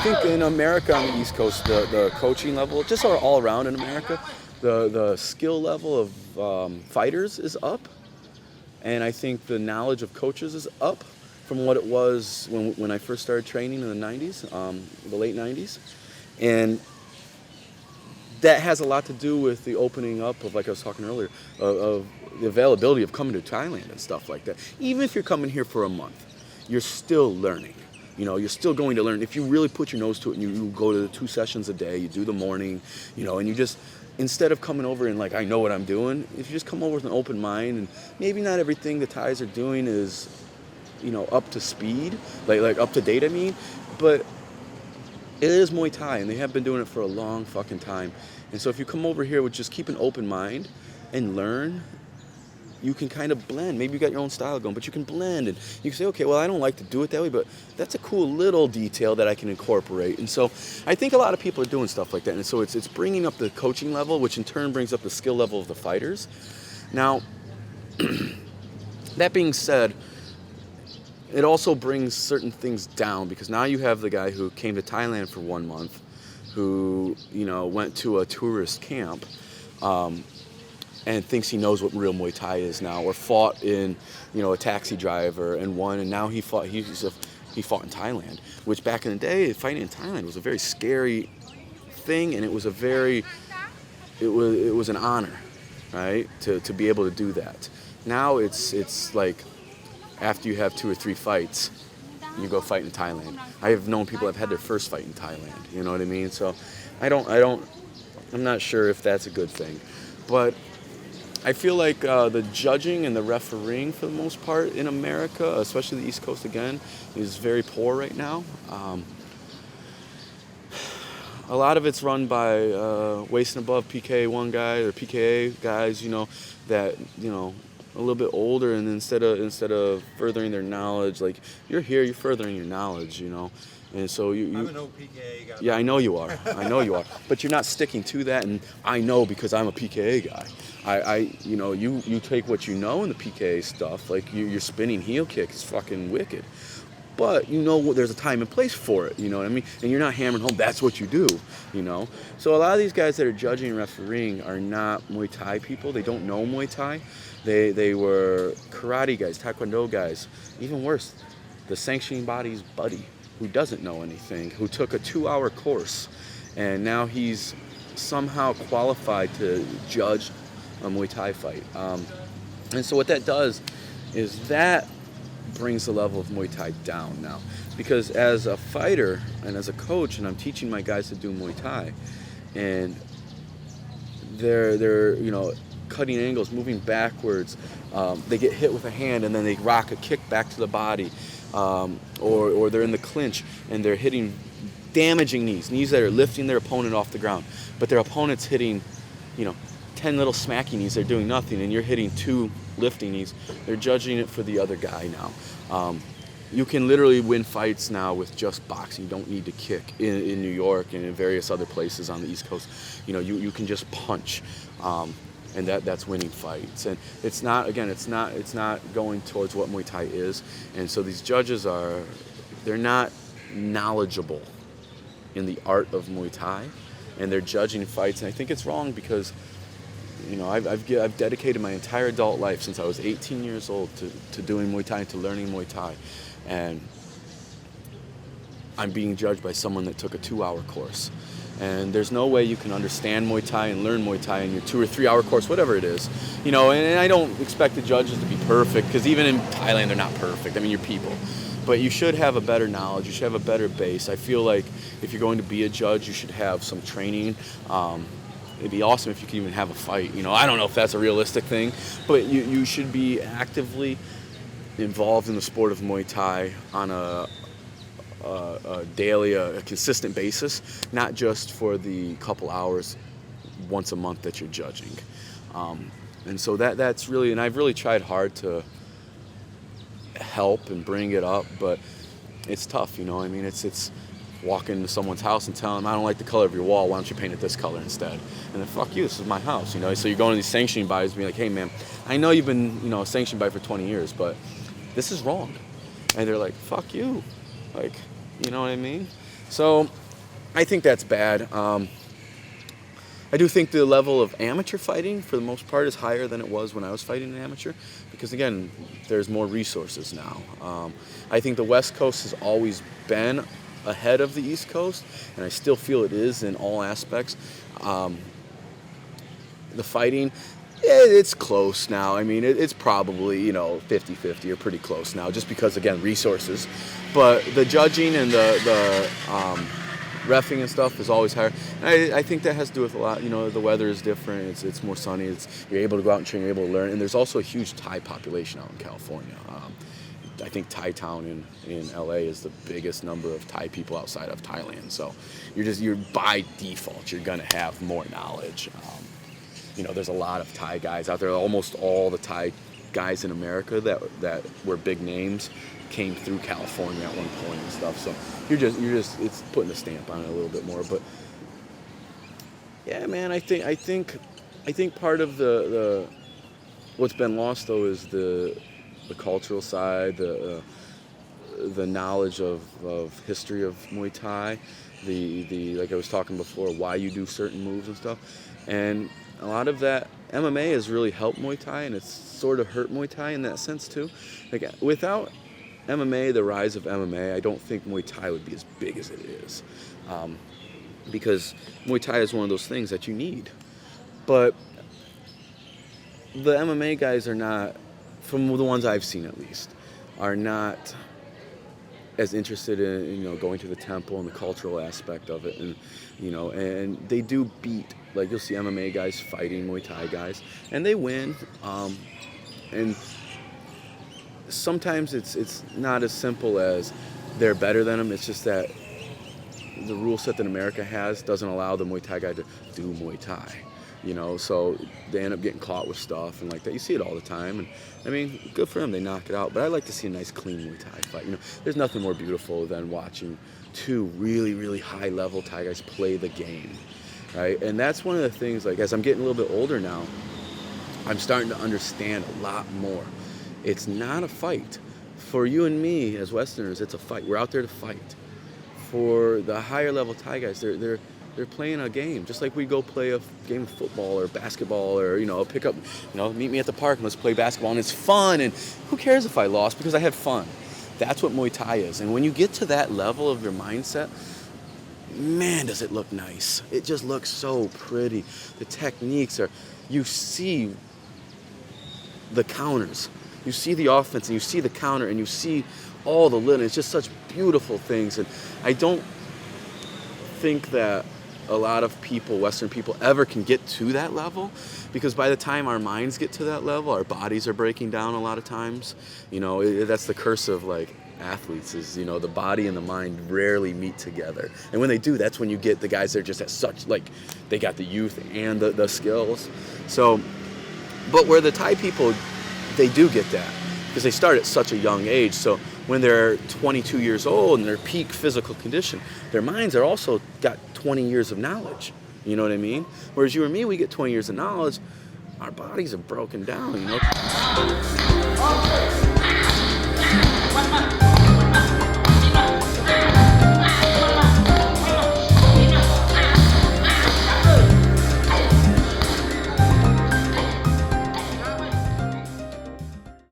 think in America on the East Coast, the coaching level, just all around in America, the skill level of fighters is up, and I think the knowledge of coaches is up from what it was when I first started training in the 90s, the late 90s, and that has a lot to do with the opening up of, like I was talking earlier, of the availability of coming to Thailand and stuff like that. Even if you're coming here for a month, you're still learning. You know, you're still going to learn. If you really put your nose to it and you go to the 2 sessions a day, you do the morning, you know, and you just, instead of coming over and like, I know what I'm doing, if you just come over with an open mind, and maybe not everything the Thais are doing is, you know, up to speed, like up to date, I mean, but it is Muay Thai, and they have been doing it for a long fucking time. And so if you come over here with just keep an open mind and learn, you can kind of blend. Maybe you got your own style going, but you can blend, and you can say, okay, well, I don't like to do it that way, but that's a cool little detail that I can incorporate. And so I think a lot of people are doing stuff like that. And so it's bringing up the coaching level, which in turn brings up the skill level of the fighters. Now, that being said, it also brings certain things down, because now you have the guy who came to Thailand for 1 month, who, you know, went to a tourist camp, and thinks he knows what real Muay Thai is now, or fought in, you know, a taxi driver and won, and now he fought in Thailand, which back in the day, fighting in Thailand was a very scary thing, and it was an honor, right, to be able to do that. Now it's like, after you have 2 or 3 fights, you go fight in Thailand. I have known people that have had their first fight in Thailand, you know what I mean? So I'm not sure if that's a good thing. But I feel like the judging and the refereeing, for the most part, in America, especially the East Coast again, is very poor right now. A lot of it's run by waist and above PKA1 guys or PKA guys, you know, that, you know, a little bit older, and instead of furthering their knowledge, like, you're here, you're furthering your knowledge, you know. And so I'm an old PKA guy. Yeah, I know you are. I know you are. But you're not sticking to that, and I know because I'm a PKA guy. You know, you take what you know in the PKA stuff, like your spinning heel kick is fucking wicked. But you know there's a time and place for it, you know what I mean? And you're not hammering home, that's what you do, you know? So a lot of these guys that are judging and refereeing are not Muay Thai people. They don't know Muay Thai. They were karate guys, taekwondo guys. Even worse, the sanctioning body's buddy, who doesn't know anything, who took a 2-hour course, and now he's somehow qualified to judge a Muay Thai fight. And so what that does is that brings the level of Muay Thai down now. Because as a fighter and as a coach, and I'm teaching my guys to do Muay Thai, and they're you know, cutting angles, moving backwards, they get hit with a hand and then they rock a kick back to the body, or they're in the clinch and they're hitting damaging knees that are lifting their opponent off the ground, but their opponent's hitting, you know, 10 little smacky knees, they're doing nothing, and you're hitting 2 lifting knees. They're judging it for the other guy now. You can literally win fights now with just boxing. You don't need to kick in New York and in various other places on the East Coast. You know, you can just punch, and that's winning fights. And it's not going towards what Muay Thai is. And so these judges they're not knowledgeable in the art of Muay Thai, and they're judging fights. And I think it's wrong, because, you know, I've dedicated my entire adult life since I was 18 years old to doing Muay Thai and to learning Muay Thai. And I'm being judged by someone that took a 2-hour course. And there's no way you can understand Muay Thai and learn Muay Thai in your 2 or 3 hour course, whatever it is. You know, and I don't expect the judges to be perfect, because even in Thailand, they're not perfect. I mean, you're people. But you should have a better knowledge. You should have a better base. I feel like if you're going to be a judge, you should have some training. It'd be awesome if you could even have a fight. You know, I don't know if that's a realistic thing, but you should be actively involved in the sport of Muay Thai on a daily, a consistent basis, not just for the couple hours once a month that you're judging. And so that's really, and I've really tried hard to help and bring it up, but it's tough, you know. I mean, it's walking into someone's house and telling them, I don't like the color of your wall, why don't you paint it this color instead? And then, fuck you, this is my house, you know. So you're going to these sanctioning bodies and being like, hey man, I know you've been, you know, a sanctioned body for 20 years, but this is wrong. And they're like, fuck you. Like, you know what I mean? So I think that's bad. I do think the level of amateur fighting, for the most part, is higher than it was when I was fighting an amateur, because again, there's more resources now. I think the West Coast has always been ahead of the East Coast, and I still feel it is in all aspects. The fighting, it's close now. I mean, it's probably, 50-50 or pretty close now, just because, again, resources. But the judging and the reffing and stuff is always higher. And I think that has to do with a lot. The weather is different. It's more sunny. You're able to go out and train. You're able to learn. And there's also a huge Thai population out in California. I think Thai town in LA is the biggest number of Thai people outside of Thailand. So you're by default, you're gonna have more knowledge. There's a lot of Thai guys out there. Almost all the Thai guys in America that were big names came through California at one point and stuff. So it's putting a stamp on it a little bit more. But yeah, man, I think part of the what's been lost though is the cultural side, the knowledge of history of Muay Thai, the like I was talking before, why you do certain moves and stuff. And a lot of that MMA has really helped Muay Thai, and it's sort of hurt Muay Thai in that sense too. Like, without MMA, the rise of MMA, I don't think Muay Thai would be as big as it is, because Muay Thai is one of those things that you need. But the MMA guys are not, from the ones I've seen at least, are not as interested in going to the temple and the cultural aspect of it, and and they do beat, like, you'll see MMA guys fighting Muay Thai guys, and they win, and sometimes it's not as simple as they're better than them. It's just that the rule set that America has doesn't allow the Muay Thai guy to do Muay Thai. So they end up getting caught with stuff and like that. You see it all the time, and I mean, good for them, they knock it out. But I like to see a nice, clean Muay Thai fight. There's nothing more beautiful than watching two really, really high-level Thai guys play the game, right? And that's one of the things, like, as I'm getting a little bit older now, I'm starting to understand a lot more. It's not a fight. For you and me as Westerners, it's a fight. We're out there to fight. For the higher-level Thai guys, they're playing a game, just like we go play a game of football or basketball, or pick up, meet me at the park and let's play basketball, and it's fun, and who cares if I lost, because I had fun. That's what Muay Thai is. And when you get to that level of your mindset, man, does it look nice. It just looks so pretty. The techniques you see the counters, you see the offense, and you see the counter, and you see all the little, it's just such beautiful things. And I don't think that a lot of people, Western people, ever can get to that level, because by the time our minds get to that level, our bodies are breaking down a lot of times. That's the curse of, like, athletes, is, the body and the mind rarely meet together. And when they do, that's when you get the guys that are just at such, like, they got the youth and the skills. So, but where the Thai people, they do get that, because they start at such a young age. So when they're 22 years old and their peak physical condition, their minds are also got 20 years of knowledge. You know what I mean? Whereas you and me, we get 20 years of knowledge, our bodies are broken down,